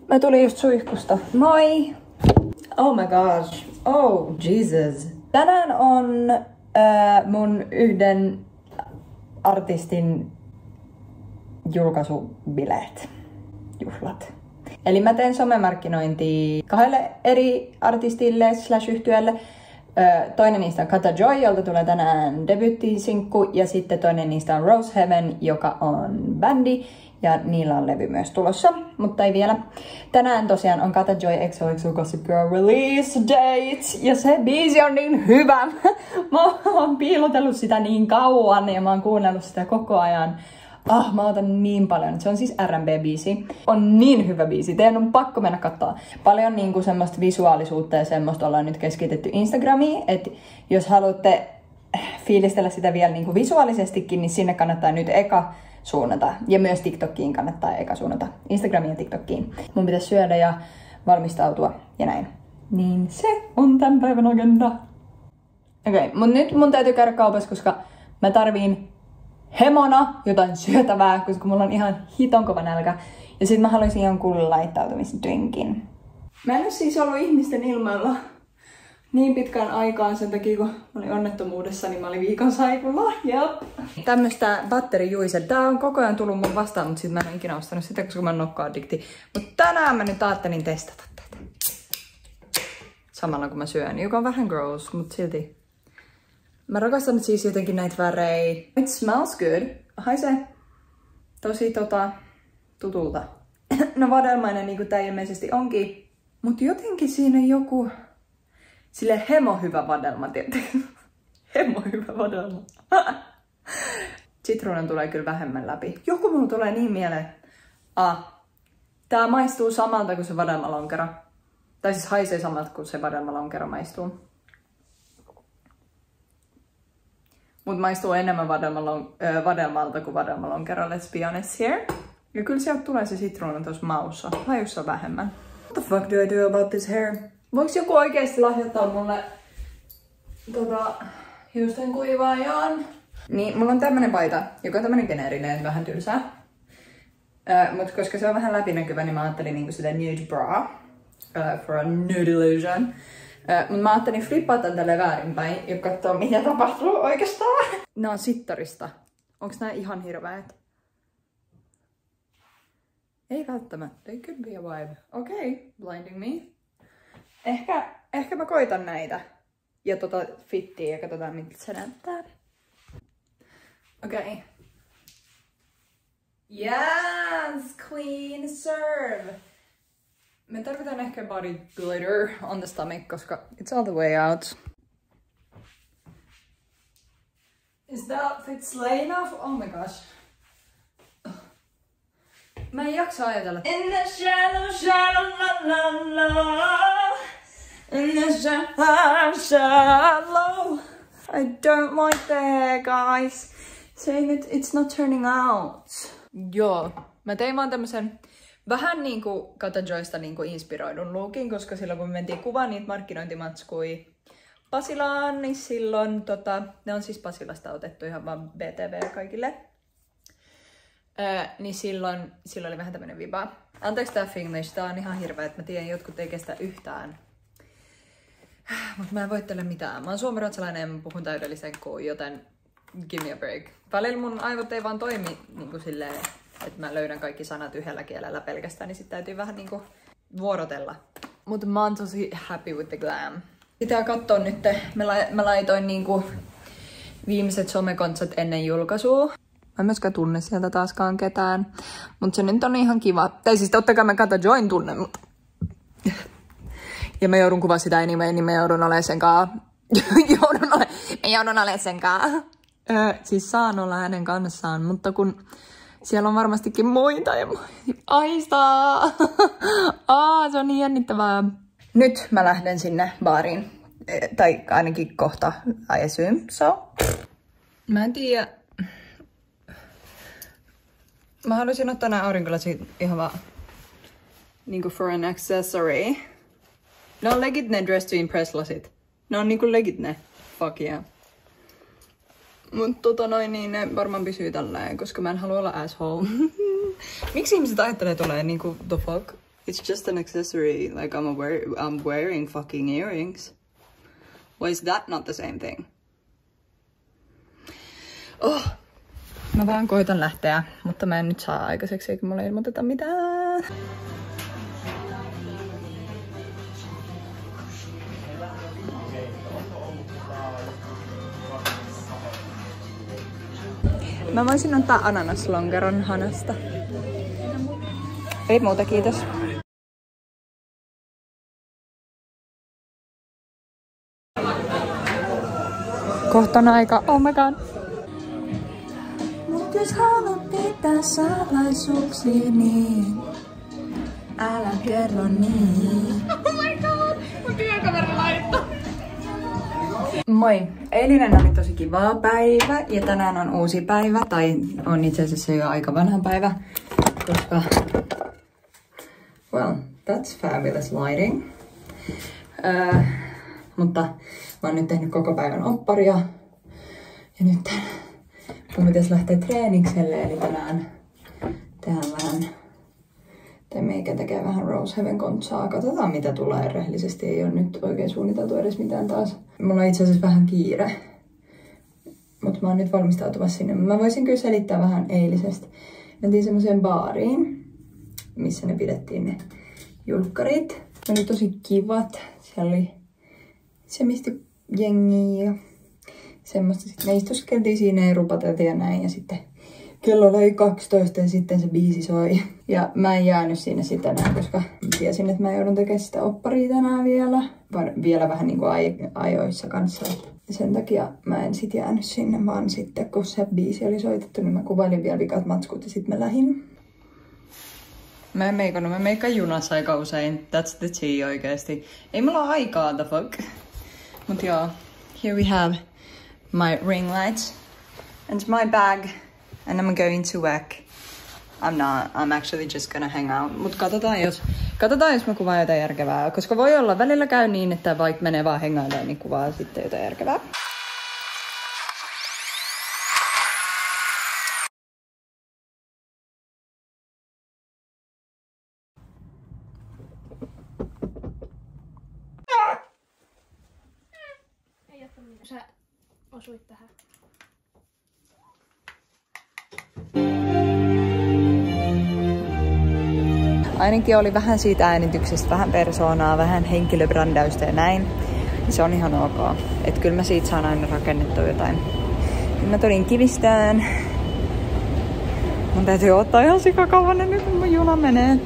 Mä tulin just suihkusta. Moi! Oh my gosh. Oh Jesus. Tänään on mun yhden artistin julkaisubileet. Juhlat. Eli mä teen somemarkkinointia 2 eri artistille / yhtyeelle. Toinen niistä on Kata Joy, jolta tulee tänään debuttisinkku, ja sitten toinen niistä on Rose Heaven, joka on bändi, ja niillä on levy myös tulossa, mutta ei vielä. Tänään tosiaan on Kata Joy XOXO Gossip Girl release date, ja se biisi on niin hyvä. Mä oon piilotellut sitä niin kauan, ja mä oon kuunnellut sitä koko ajan. Mä otan niin paljon. Se on siis R&B-biisi. On niin hyvä biisi. Teidän on pakko mennä katsoa. Paljon niinku semmoista visuaalisuutta ja semmoista ollaan nyt keskitetty Instagramiin. Et jos haluatte fiilistellä sitä vielä niinku visuaalisestikin, niin sinne kannattaa nyt eka suunnata. Ja myös TikTokiin kannattaa eka suunnata. Instagramiin ja TikTokiin. Mun pitäisi syödä ja valmistautua ja näin. Niin se on tämän päivän agenda. Okei, mut nyt mun täytyy käydä kaupassa, koska mä tarviin hemona jotain syötävää, koska mulla on ihan hiton kova nälkä. Ja sit mä haluaisin jonkun laittautumisdrinkin. Mä en ole siis ollut ihmisten ilmoilla niin pitkään aikaan sen takia, kun mä olin onnettomuudessa, niin mä olin viikon saikulla. Jep. Tämmöstä batterijuiset. Tää on koko ajan tullut mun vastaan, mutta sit mä en ole ikinä ostanut sitä, koska mä oon nokka-addikti. Mut tänään mä nyt ajattelin testata tätä. Samalla kun mä syön, joka on vähän gross, mut silti. Mä rakastan siis jotenkin näitä värejä. It smells good. Haisee tosi tutulta. No vadelmainen niinku tää ilmeisesti onkin. Mut jotenkin siinä on joku sille hemo hyvä vadelma, tietysti. Hemo hyvä vadelma. Sitruunan tulee kyllä vähemmän läpi. Joku mulla tulee niin mieleen. Tää maistuu samalta kuin se vadelmalonkero. Tai siis haisee samalta kuin se vadelmalonkero maistuu. Mut maistuu enemmän vadelmalta kuin vadelmalonkero, let's be honest here. Ja kyllä sieltä tulee se sitruuna tuossa maussa. Hajussa vähemmän. What the fuck do I do about this hair? Voiks joku oikeesti lahjoittaa mulle hiusten kuivaajan? Niin, mulla on tämmönen paita, joka on tämmönen geneerinen, vähän tylsää. Mut koska se on vähän läpinäkyvä, niin mä ajattelin niinku sitä nude bra. For a nude illusion. Mut mä ajattelin flippaa tän tälleen väärinpäin ja katsoa mitä tapahtuu oikeastaan. Nää on sittarista. Onks nää ihan hirveet? Ei välttämättä. They could be a vibe. Okay, blinding me. Ehkä mä koitan näitä. Ja fittiä ja katsotaan miltä se näyttää. Okay. Yes, queen serve. Me tarvitaan ehkä body glitter on the stomach, koska it's all the way out. Is the outfit slay enough? Oh my gosh. Mä en jaksa ajatella. In the shallow, la la la. In the shallow. I don't like the hair, guys. Saying it's not turning out. Joo, mä tein vaan tämmösen vähän niinku Kata Joysta niinku inspiroidun lookin, koska silloin kun me mentiin kuvaan niitä markkinointimatskui Pasilaan, niin silloin ne on siis Pasilasta otettu ihan vaan BTV kaikille. Niin silloin oli vähän tämmönen viba. Anteeksi tää Finglish, tää on ihan hirveä, että mä tiedän, jotkut ei kestä yhtään. Mut mä en voittele mitään. Mä oon suomenruotsalainen ja mä puhun täydellisen kuin, joten give me a break. Välillä mun aivot ei vaan toimi niinku silleen, että mä löydän kaikki sanat yhdellä kielellä pelkästään, niin sit täytyy vähän niinku vuorotella. Mutta mä oon tosi happy with the glam. Pitää kattoo nyt, mä laitoin niinku viimeiset somekontsat ennen julkaisua. Mä en myöskään tunne sieltä taaskaan ketään, mutta se nyt on ihan kiva. Tai siis totta kai mä Kata Joyn tunne, mutta ja mä joudun kuvaa sitä anyway, niin mä joudun olemaan sen kaa. joudun olemaan sen kaa. Siis saan olla hänen kanssaan, mutta kun siellä on varmastikin muita ja aistaa. Se on niin jännittävää. Nyt mä lähden sinne baariin. Tai ainakin kohta, I assume, so. Mä en tiedä. Mä haluaisin ottaa nää aurinkolasit ihan vaan niinku for an accessory. Ne on legit ne Dress to Impress lasit. Ne on niinku legit ne. Fuck yeah. Mut niin ne varmaan pysyy tälleen, koska mä en halua olla asshole. Miksi ihmiset ajattelee tulee niinku the fuck? It's just an accessory, like I'm wearing fucking earrings. Why is that not the same thing? Oh. Mä vaan koitan lähteä, mutta mä en nyt saa aikaiseksi eikä mulle ilmoiteta mitään. Mä voisin ottaa ananaslonkeron hanasta. Ei muuta, kiitos. Kohta on aika. Oh my god. Mut jos haluat pitää salaisuuksia, niin älä kerro niin. Oh my god. Mun työkaveri laittaa. Moi! Eilinen oli tosi kiva päivä ja tänään on uusi päivä, tai on itse asiassa jo aika vanha päivä, koska... Well, that's fabulous lighting. Mutta mä oon nyt tehnyt koko päivän opparia ja nyt mun pitäisi lähteä treenikselle, eli tänään tehdään vähän... Meikä tekee vähän Rose Heaven kontsaa. Katsotaan mitä tulee. Rehellisesti ei ole nyt oikein suunniteltu edes mitään taas. Mulla on itse asiassa vähän kiire. Mutta mä oon nyt valmistautumassa sinne. Mä voisin kyllä selittää vähän eilisestä. Mentiin semmoiseen baariin, missä ne pidettiin ne julkkarit. Ne oli tosi kivat. Siellä oli semmoista jengiä ja semmoista. Sitten me istuskeltiin siinä ja rupateltiin ja näin. Ja sitten kello oli 12 ja sitten se biisi soi. Ja mä en jäänyt sinne sitten enää, koska tiesin, että mä joudun tekemään sitä opparia tänään vielä vähän niin kuin ajoissa kanssa. Ja sen takia mä en sit jäänyt sinne, vaan sitten kun se biisi oli soitettu, niin mä kuvailin vielä vikat matskut ja sitten mä lähdin. Mä meikkaan junassa aika usein. That's the tea oikeesti. Ei mulla ole aikaa, the fuck. Mut joo, here we have my ring lights and my bag. And I'm going to work. I'm not. I'm actually just gonna hang out. Mut katsotaan jos mä kuvaan jotain järkevää. Koska voi olla, välillä käy niin, että vaikka menee vaan hengailemaan, niin kuvaa sitten jotain järkevää. Ei ottanut mitään. Sä osuit tähän. Ainakin oli vähän siitä äänityksestä, vähän persoonaa, vähän henkilöbrändäystä ja näin. Se on ihan ok. Että kyllä mä siitä saan aina rakennettua jotain. Nyt mä tulin Kivistään. Mun täytyy ottaa ihan sikakauan ennen kuin mun juna menee.